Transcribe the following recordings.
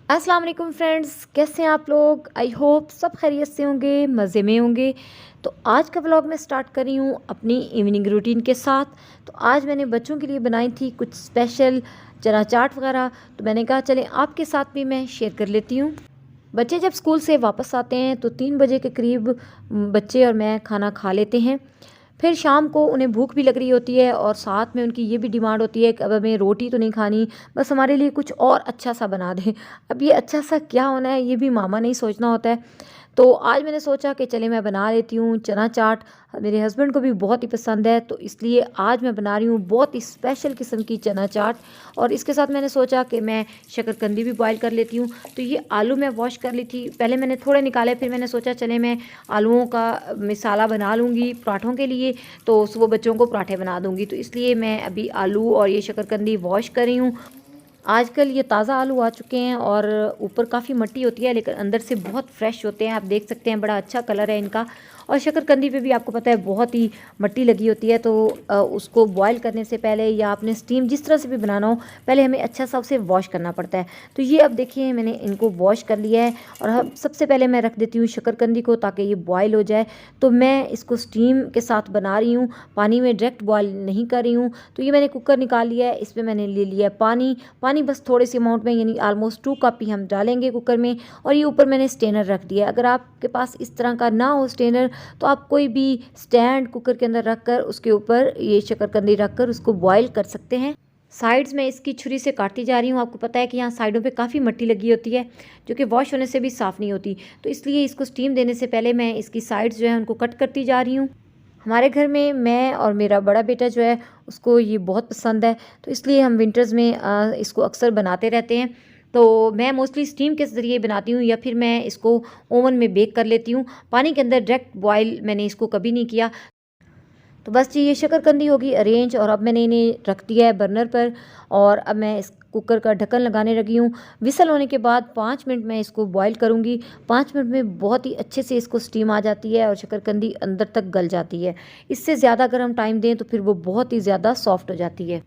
अस्सलाम वालेकुम फ्रेंड्स, कैसे हैं आप लोग। आई होप सब खैरियत से होंगे, मज़े में होंगे। तो आज का व्लॉग मैं स्टार्ट कर रही हूँ अपनी इवनिंग रूटीन के साथ। तो आज मैंने बच्चों के लिए बनाई थी कुछ स्पेशल चना चाट वगैरह। तो मैंने कहा चलें आपके साथ भी मैं शेयर कर लेती हूँ। बच्चे जब स्कूल से वापस आते हैं तो 3 बजे के करीब बच्चे और मैं खाना खा लेते हैं। फिर शाम को उन्हें भूख भी लग रही होती है और साथ में उनकी ये भी डिमांड होती है कि अब हमें रोटी तो नहीं खानी, बस हमारे लिए कुछ और अच्छा सा बना दें। अब ये अच्छा सा क्या होना है ये भी मामा नहीं सोचना होता है। तो आज मैंने सोचा कि चले मैं बना लेती हूँ चना चाट। मेरे हस्बैंड को भी बहुत ही पसंद है, तो इसलिए आज मैं बना रही हूँ बहुत ही स्पेशल किस्म की चना चाट। और इसके साथ मैंने सोचा कि मैं शकरकंदी भी बॉईल कर लेती हूँ। तो ये आलू मैं वॉश कर ली थी, पहले मैंने थोड़े निकाले, फिर मैंने सोचा चले मैं आलूओं का मसाला बना लूँगी पराठों के लिए, तो सुबह बच्चों को पराठे बना दूँगी। तो इसलिए मैं अभी आलू और ये शकरकंदी वॉश कर रही हूँ। आजकल ये ताज़ा आलू आ चुके हैं और ऊपर काफ़ी मिट्टी होती है लेकिन अंदर से बहुत फ्रेश होते हैं। आप देख सकते हैं बड़ा अच्छा कलर है इनका। और शकरकंदी पे भी आपको पता है बहुत ही मिट्टी लगी होती है। तो उसको बॉईल करने से पहले या आपने स्टीम जिस तरह से भी बनाना हो, पहले हमें अच्छा सा उसे वॉश करना पड़ता है। तो ये अब देखिए मैंने इनको वॉश कर लिया है। और हम सबसे पहले मैं रख देती हूँ शकरकंदी को ताकि ये बॉयल हो जाए। तो मैं इसको स्टीम के साथ बना रही हूँ, पानी में डायरेक्ट बॉयल नहीं कर रही हूँ। तो ये मैंने कुकर निकाल लिया है, इसमें मैंने ले लिया है पानी। पानी बस थोड़े से अमाउंट में, यानी ऑलमोस्ट 2 कप ही हम डालेंगे कुकर में। और ये ऊपर मैंने स्टेनर रख दिया है। अगर आपके पास इस तरह का ना हो स्टेनर, तो आप कोई भी स्टैंड कुकर के अंदर रख कर उसके ऊपर ये शकरकंदी रख कर उसको बॉयल कर सकते हैं। साइड्स में इसकी छुरी से काटती जा रही हूँ। आपको पता है कि यहाँ साइडों पे काफ़ी मिट्टी लगी होती है जो कि वॉश होने से भी साफ़ नहीं होती। तो इसलिए इसको स्टीम देने से पहले मैं इसकी साइड्स जो है उनको कट करती जा रही हूँ। हमारे घर में मैं और मेरा बड़ा बेटा जो है उसको ये बहुत पसंद है, तो इसलिए हम विंटर्स में इसको अक्सर बनाते रहते हैं। तो मैं मोस्टली स्टीम के ज़रिए बनाती हूँ या फिर मैं इसको ओवन में बेक कर लेती हूँ। पानी के अंदर डायरेक्ट बॉयल मैंने इसको कभी नहीं किया। तो बस जी ये शकरकंदी होगी अरेंज और अब मैंने इन्हें रख दिया है बर्नर पर। और अब मैं इस कुकर का ढक्कन लगाने लगी हूँ। विसल होने के बाद 5 मिनट मैं इसको बॉईल करूँगी। 5 मिनट में बहुत ही अच्छे से इसको स्टीम आ जाती है और शकरकंदी अंदर तक गल जाती है। इससे ज़्यादा अगर हम टाइम दें तो फिर वो बहुत ही ज़्यादा सॉफ्ट हो जाती है।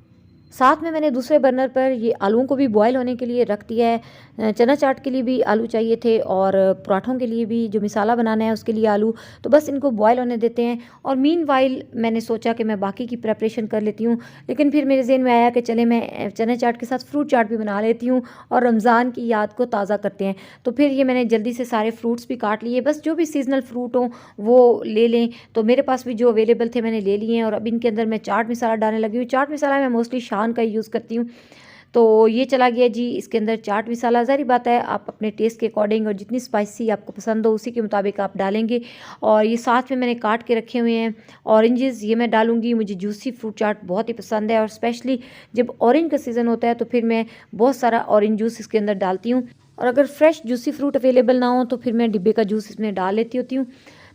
साथ में मैंने दूसरे बर्नर पर ये आलूओं को भी बॉईल होने के लिए रख दिया है। चना चाट के लिए भी आलू चाहिए थे और पराठों के लिए भी जो मसाला बनाना है उसके लिए आलू। तो बस इनको बॉईल होने देते हैं। और मीनवाइल मैंने सोचा कि मैं बाकी की प्रिपरेशन कर लेती हूँ, लेकिन फिर मेरे ज़हन में आया कि चले मैं चना चाट के साथ फ्रूट चाट भी बना लेती हूँ और रमज़ान की याद को ताज़ा करते हैं। तो फिर ये मैंने जल्दी से सारे फ्रूट्स भी काट लिए, बस जो भी सीजनल फ्रूट हों वो ले लें। तो मेरे पास भी जो अवेलेबल थे मैंने ले लिए हैं। और अब इनके अंदर मैं चाट मसाला डालने लगी हूँ। चाट मसाला मैं मोस्टली शान का यूज़ करती हूँ। तो ये चला गया जी इसके अंदर चाट मसाला। ज़ाहिर बात है आप अपने टेस्ट के अकॉर्डिंग और जितनी स्पाइसी आपको पसंद हो उसी के मुताबिक आप डालेंगे। और ये साथ में मैंने काट के रखे हुए हैं ऑरेंजेस, ये मैं डालूंगी। मुझे जूसी फ्रूट चाट बहुत ही पसंद है और स्पेशली जब ऑरेंज का सीज़न होता है तो फिर मैं बहुत सारा ऑरेंज जूस इसके अंदर डालती हूँ। और अगर फ्रेश जूसी फ्रूट अवेलेबल ना हो तो फिर मैं डिब्बे का जूस इसमें डाल लेती होती हूँ।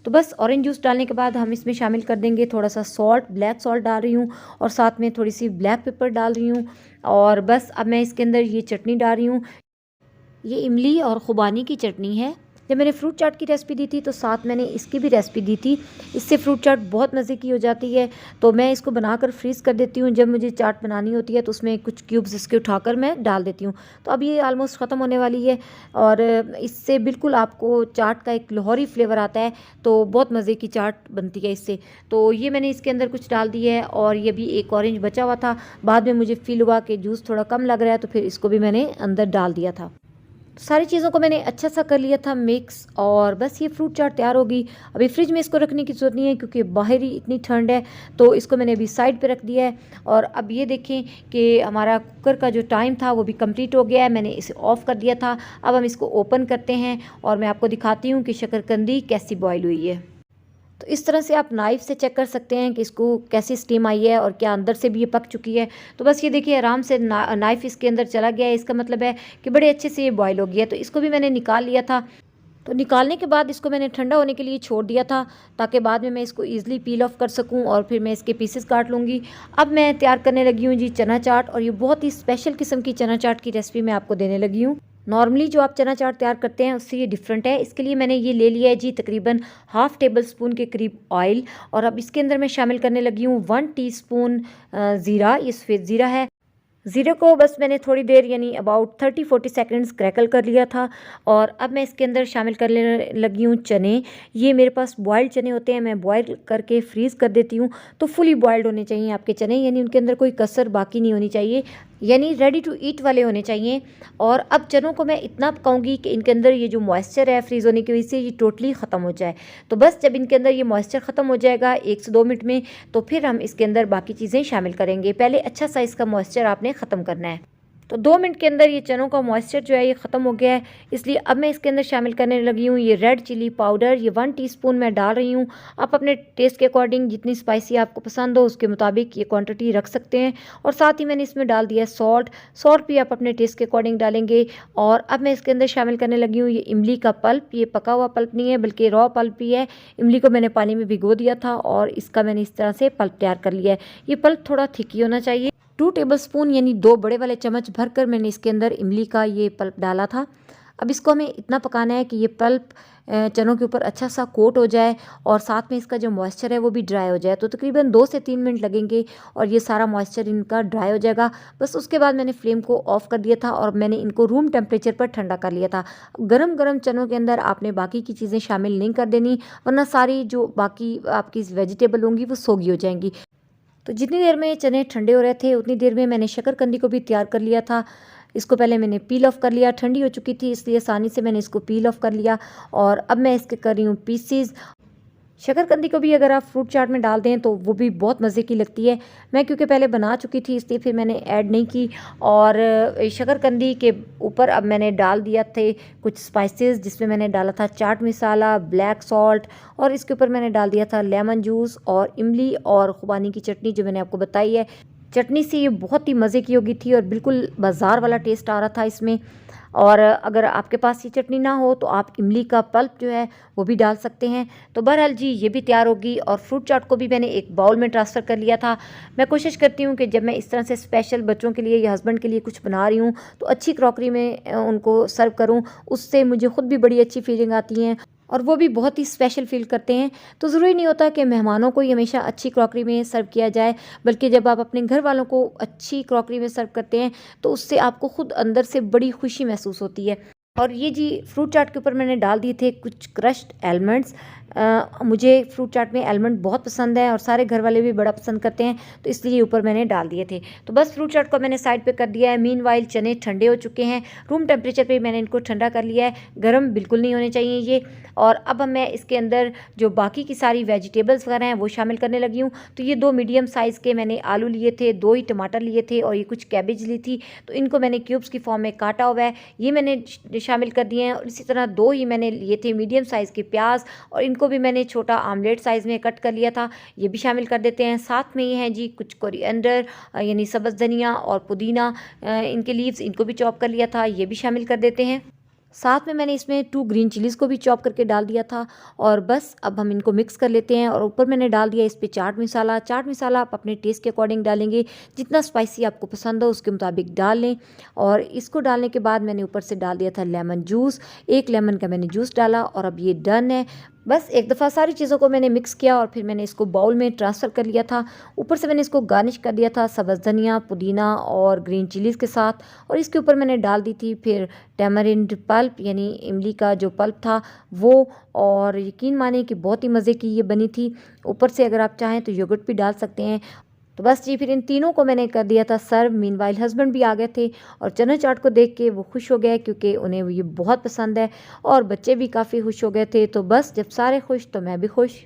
तो बस ऑरेंज जूस डालने के बाद हम इसमें शामिल कर देंगे थोड़ा सा सॉल्ट, ब्लैक सॉल्ट डाल रही हूँ और साथ में थोड़ी सी ब्लैक पेपर डाल रही हूँ। और बस अब मैं इसके अंदर ये चटनी डाल रही हूँ। ये इमली और खुबानी की चटनी है। जब मैंने फ्रूट चाट की रेसिपी दी थी तो साथ मैंने इसकी भी रेसिपी दी थी। इससे फ्रूट चाट बहुत मज़े की हो जाती है। तो मैं इसको बनाकर फ्रीज़ कर देती हूँ। जब मुझे चाट बनानी होती है तो उसमें कुछ क्यूब्स इसके उठाकर मैं डाल देती हूँ। तो अब ये ऑलमोस्ट ख़त्म होने वाली है और इससे बिल्कुल आपको चाट का एक लाहौरी फ्लेवर आता है। तो बहुत मज़े की चाट बनती है इससे। तो ये मैंने इसके अंदर कुछ डाल दिया है और ये भी एक ऑरेंज बचा हुआ था। बाद में मुझे फील हुआ कि जूस थोड़ा कम लग रहा है तो फिर इसको भी मैंने अंदर डाल दिया था। सारी चीज़ों को मैंने अच्छा सा कर लिया था मिक्स और बस ये फ्रूट चाट तैयार होगी। अभी फ्रिज में इसको रखने की ज़रूरत नहीं है क्योंकि बाहर ही इतनी ठंड है। तो इसको मैंने अभी साइड पे रख दिया है। और अब ये देखें कि हमारा कुकर का जो टाइम था वो भी कंप्लीट हो गया है। मैंने इसे ऑफ़ कर दिया था। अब हम इसको ओपन करते हैं और मैं आपको दिखाती हूँ कि शकरकंदी कैसी बॉयल हुई है। तो इस तरह से आप नाइफ़ से चेक कर सकते हैं कि इसको कैसी स्टीम आई है और क्या अंदर से भी ये पक चुकी है। तो बस ये देखिए आराम से नाइफ़ इसके अंदर चला गया है, इसका मतलब है कि बड़े अच्छे से ये बॉयल हो गया है। तो इसको भी मैंने निकाल लिया था। तो निकालने के बाद इसको मैंने ठंडा होने के लिए छोड़ दिया था ताकि बाद में मैं इसको ईज़िली पील ऑफ कर सकूं और फिर मैं इसके पीसेस काट लूँगी। अब मैं तैयार करने लगी हूँ जी चना चाट और ये बहुत ही स्पेशल किस्म की चना चाट की रेसिपी मैं आपको देने लगी हूँ। नॉर्मली जो आप चना चाट तैयार करते हैं उससे ये डिफरेंट है। इसके लिए मैंने ये ले लिया है जी तकरीबन हाफ़ टेबल स्पून के करीब ऑयल। और अब इसके अंदर मैं शामिल करने लगी हूँ 1 टीस्पून ज़ीरा, ये सफ़ेद ज़ीरा है। ज़ीरे को बस मैंने थोड़ी देर यानी अबाउट 30-40 सेकंड्स क्रैकल कर लिया था। और अब मैं इसके अंदर शामिल करने लगी हूँ चने। ये मेरे पास बॉयल्ड चने होते हैं, मैं बॉयल करके फ्रीज़ कर देती हूँ। तो फुली बॉयल्ड होने चाहिए आपके चने, यानी उनके अंदर कोई कसर बाकी नहीं होनी चाहिए, यानी रेडी टू ईट वाले होने चाहिए। और अब चनों को मैं इतना पकाऊंगी कि इनके अंदर ये जो मॉइस्चर है फ्रीज़ होने की वजह से ये टोटली ख़त्म हो जाए। तो बस जब इनके अंदर ये मॉइस्चर ख़त्म हो जाएगा 1 से 2 मिनट में, तो फिर हम इसके अंदर बाकी चीज़ें शामिल करेंगे। पहले अच्छा सा इसका मॉइस्चर आपने ख़त्म करना है। तो 2 मिनट के अंदर ये चनों का मॉइस्चर जो है ये ख़त्म हो गया है, इसलिए अब मैं इसके अंदर शामिल करने लगी हूँ ये रेड चिली पाउडर। ये 1 टीस्पून मैं डाल रही हूँ। आप अपने टेस्ट के अकॉर्डिंग जितनी स्पाइसी आपको पसंद हो उसके मुताबिक ये क्वांटिटी रख सकते हैं। और साथ ही मैंने इसमें डाल दिया सॉल्ट। सॉल्ट भी आप अपने टेस्ट के अकॉर्डिंग डालेंगे। और अब मैं इसके अंदर शामिल करने लगी हूँ ये इमली का पल्प। ये पका हुआ पल्प नहीं है बल्कि रॉ पल्प ही है। इमली को मैंने पानी में भिगो दिया था और इसका मैंने इस तरह से पल्प तैयार कर लिया है। ये पल्प थोड़ा थिक ही होना चाहिए। 2 टेबलस्पून यानी 2 बड़े वाले चम्मच भरकर मैंने इसके अंदर इमली का ये पल्प डाला था। अब इसको हमें इतना पकाना है कि ये पल्प चनों के ऊपर अच्छा सा कोट हो जाए और साथ में इसका जो मॉइस्चर है वो भी ड्राई हो जाए। तो तकरीबन 2 से 3 मिनट लगेंगे और ये सारा मॉइस्चर इनका ड्राई हो जाएगा। बस उसके बाद मैंने फ्लेम को ऑफ कर दिया था और मैंने इनको रूम टेम्परेचर पर ठंडा कर लिया था। गरम गरम चनों के अंदर आपने बाकी की चीज़ें शामिल नहीं कर देनी, वरना सारी जो बाकी आपकी वेजिटेबल होंगी वो सोगी हो जाएंगी। तो जितनी देर में चने ठंडे हो रहे थे उतनी देर में मैंने शकरकंदी को भी तैयार कर लिया था। इसको पहले मैंने पील ऑफ कर लिया, ठंडी हो चुकी थी इसलिए आसानी से मैंने इसको पील ऑफ कर लिया। और अब मैं इसके कर रही हूँ पीसीज। शकरकंदी को भी अगर आप फ्रूट चाट में डाल दें तो वो भी बहुत मज़े की लगती है। मैं क्योंकि पहले बना चुकी थी इसलिए फिर मैंने ऐड नहीं की। और शकरकंदी के ऊपर अब मैंने डाल दिया थे कुछ स्पाइसेस, जिसमें मैंने डाला था चाट मसाला, ब्लैक सॉल्ट, और इसके ऊपर मैंने डाल दिया था लेमन जूस और इमली और खुबानी की चटनी जो मैंने आपको बताई है। चटनी से ये बहुत ही मज़े की होगी थी और बिल्कुल बाज़ार वाला टेस्ट आ रहा था इसमें। और अगर आपके पास ये चटनी ना हो तो आप इमली का पल्प जो है वो भी डाल सकते हैं। तो बहरहाल जी ये भी तैयार होगी। और फ्रूट चाट को भी मैंने एक बाउल में ट्रांसफ़र कर लिया था। मैं कोशिश करती हूँ कि जब मैं इस तरह से स्पेशल बच्चों के लिए या हस्बैंड के लिए कुछ बना रही हूँ तो अच्छी क्रॉकरी में उनको सर्व करूँ, उससे मुझे खुद भी बड़ी अच्छी फीलिंग आती है और वो भी बहुत ही स्पेशल फ़ील करते हैं। तो ज़रूरी नहीं होता कि मेहमानों को ही हमेशा अच्छी क्रॉकरी में सर्व किया जाए, बल्कि जब आप अपने घर वालों को अच्छी क्रॉकरी में सर्व करते हैं तो उससे आपको खुद अंदर से बड़ी खुशी महसूस होती है। और ये जी फ्रूट चाट के ऊपर मैंने डाल दिए थे कुछ क्रश्ड आलमंड्स। मुझे फ्रूट चाट में आलमंड बहुत पसंद है और सारे घर वाले भी बड़ा पसंद करते हैं, तो इसलिए ऊपर मैंने डाल दिए थे। तो बस फ्रूट चाट को मैंने साइड पे कर दिया है। मीनवाइल चने ठंडे हो चुके हैं, रूम टेम्परेचर पे मैंने इनको ठंडा कर लिया है, गर्म बिल्कुल नहीं होने चाहिए ये। और अब मैं इसके अंदर जो बाकी की सारी वेजिटेबल्स वगैरह हैं वो शामिल करने लगी हूँ। तो ये 2 मीडियम साइज़ के मैंने आलू लिए थे, 2 ही टमाटर लिए थे और ये कुछ कैबेज ली थी, तो इनको मैंने क्यूब्स की फॉर्म में काटा हुआ है, ये मैंने शामिल कर दिए हैं। और इसी तरह 2 ही मैंने लिए थे मीडियम साइज़ के प्याज और इनको भी मैंने छोटा आमलेट साइज़ में कट कर लिया था, ये भी शामिल कर देते हैं। साथ में ये हैं जी कुछ कोरिएंडर यानी सब्ज़ धनिया और पुदीना, इनके लीव्स इनको भी चॉप कर लिया था, ये भी शामिल कर देते हैं। साथ में मैंने इसमें 2 ग्रीन चिलीज़ को भी चॉप करके डाल दिया था। और बस अब हम इनको मिक्स कर लेते हैं। और ऊपर मैंने डाल दिया इस पे चाट मसाला। चाट मसाला आप अपने टेस्ट के अकॉर्डिंग डालेंगे, जितना स्पाइसी आपको पसंद हो उसके मुताबिक डाल लें। और इसको डालने के बाद मैंने ऊपर से डाल दिया था लेमन जूस, 1 लेमन का मैंने जूस डाला और अब ये डन है। बस एक दफ़ा सारी चीज़ों को मैंने मिक्स किया और फिर मैंने इसको बाउल में ट्रांसफ़र कर लिया था। ऊपर से मैंने इसको गार्निश कर दिया था सब्ज़ धनिया, पुदीना और ग्रीन चिलीज़ के साथ। और इसके ऊपर मैंने डाल दी थी फिर टैमरिंड पल्प यानी इमली का जो पल्प था वो। और यकीन मानिए कि बहुत ही मज़े की ये बनी थी। ऊपर से अगर आप चाहें तो योगर्ट भी डाल सकते हैं। तो बस जी फिर इन तीनों को मैंने कर दिया था सर्व। मीनवाइल हस्बैंड भी आ गए थे और चना चाट को देख के वो खुश हो गए क्योंकि उन्हें ये बहुत पसंद है और बच्चे भी काफ़ी खुश हो गए थे। तो बस जब सारे खुश तो मैं भी खुश।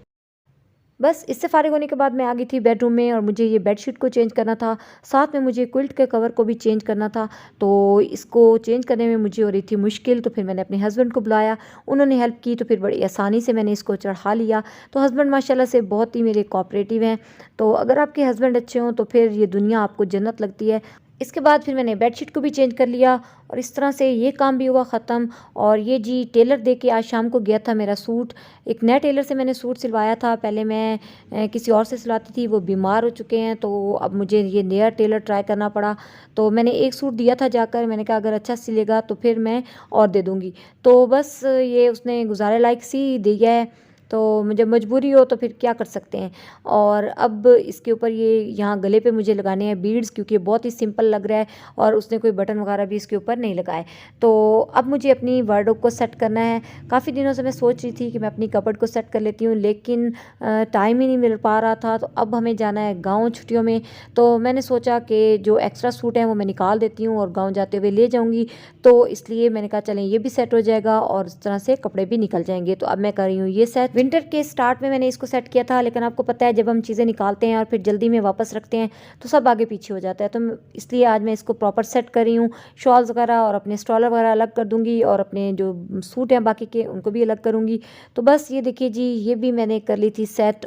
बस इससे फ़ारिग होने के बाद मैं आ गई थी बेडरूम में और मुझे ये बेडशीट को चेंज करना था, साथ में मुझे क्विल्ट के कवर को भी चेंज करना था। तो इसको चेंज करने में मुझे हो रही थी मुश्किल, तो फिर मैंने अपने हस्बैंड को बुलाया, उन्होंने हेल्प की, तो फिर बड़ी आसानी से मैंने इसको चढ़ा लिया। तो हस्बैंड माशाल्लाह से बहुत ही मेरे कोऑपरेटिव हैं। तो अगर आपके हस्बैंड अच्छे हों तो फिर ये दुनिया आपको जन्नत लगती है। इसके बाद फिर मैंने बेडशीट को भी चेंज कर लिया और इस तरह से ये काम भी हुआ ख़त्म। और ये जी टेलर दे के आज शाम को गया था मेरा सूट। एक नए टेलर से मैंने सूट सिलवाया था, पहले मैं किसी और से सिलवाती थी, वो बीमार हो चुके हैं, तो अब मुझे ये नया टेलर ट्राई करना पड़ा। तो मैंने एक सूट दिया था जाकर, मैंने कहा अगर अच्छा सिलेगा तो फिर मैं और दे दूँगी। तो बस ये उसने गुजारे लायक सी दिया है। तो मुझे मजबूरी हो तो फिर क्या कर सकते हैं। और अब इसके ऊपर ये यहाँ गले पे मुझे लगाने हैं बीड्स, क्योंकि बहुत ही सिंपल लग रहा है और उसने कोई बटन वगैरह भी इसके ऊपर नहीं लगाए। तो अब मुझे अपनी वार्डरोब को सेट करना है। काफ़ी दिनों से मैं सोच रही थी कि मैं अपनी कबर्ड को सेट कर लेती हूँ, लेकिन टाइम ही नहीं मिल पा रहा था। तो अब हमें जाना है गाँव छुट्टियों में, तो मैंने सोचा कि जो एक्स्ट्रा सूट हैं वो मैं निकाल देती हूँ और गाँव जाते हुए ले जाऊँगी। तो इसलिए मैंने कहा चलें ये भी सेट हो जाएगा और इस तरह से कपड़े भी निकल जाएंगे। तो अब मैं कर रही हूँ ये सेट। विंटर के स्टार्ट में मैंने इसको सेट किया था, लेकिन आपको पता है जब हम चीज़ें निकालते हैं और फिर जल्दी में वापस रखते हैं तो सब आगे पीछे हो जाता है। तो इसलिए आज मैं इसको प्रॉपर सेट कर रही हूँ। शॉल्स वगैरह और अपने स्टॉलर वगैरह अलग कर दूँगी और अपने जो सूट हैं बाकी के उनको भी अलग करूँगी। तो बस ये देखिए जी, ये भी मैंने कर ली थी सेट।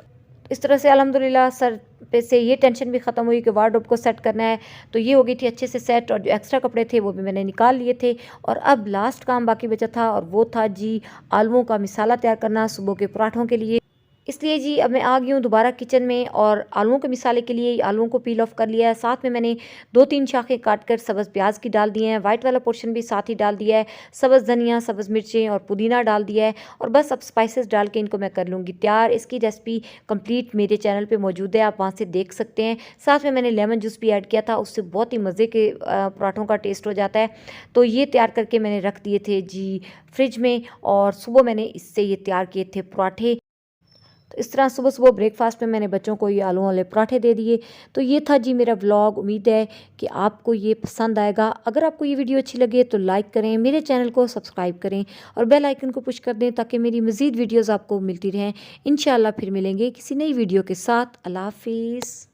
इस तरह से अल्हम्दुलिल्लाह सर पे से ये टेंशन भी ख़त्म हुई कि वार्डरोब को सेट करना है। तो ये हो गई थी अच्छे से सेट, और जो एक्स्ट्रा कपड़े थे वो भी मैंने निकाल लिए थे। और अब लास्ट काम बाकी बचा था, और वो था जी आलूओं का मिसाला तैयार करना सुबह के पराठों के लिए। इसलिए जी अब मैं आ गई हूँ दोबारा किचन में, और आलूओं के मिसाले के लिए आलूओं को पील ऑफ कर लिया है। साथ में मैंने 2-3 शाखें काट कर सब्ज़ प्याज की डाल दी हैं, वाइट वाला पोर्शन भी साथ ही डाल दिया है, सब्ज़ धनिया, सब्ज़ मिर्चें और पुदीना डाल दिया है। और बस अब स्पाइसेस डाल के इनको मैं कर लूँगी तैयार। इसकी रेसिपी कंप्लीट मेरे चैनल पे मौजूद है, आप वहाँ से देख सकते हैं। साथ में मैंने लेमन जूस भी ऐड किया था, उससे बहुत ही मज़े के पराठों का टेस्ट हो जाता है। तो ये तैयार करके मैंने रख दिए थे जी फ्रिज में, और सुबह मैंने इससे ये तैयार किए थे पराठे। तो इस तरह सुबह सुबह ब्रेकफास्ट में मैंने बच्चों को ये आलू वाले पराठे दे दिए। तो ये था जी मेरा व्लॉग। उम्मीद है कि आपको ये पसंद आएगा। अगर आपको ये वीडियो अच्छी लगे तो लाइक करें, मेरे चैनल को सब्सक्राइब करें और बेल आइकन को पुश कर दें ताकि मेरी मज़ीद वीडियोज़ आपको मिलती रहें। इंशाल्लाह फिर मिलेंगे किसी नई वीडियो के साथ। अल्लाह हाफिज़।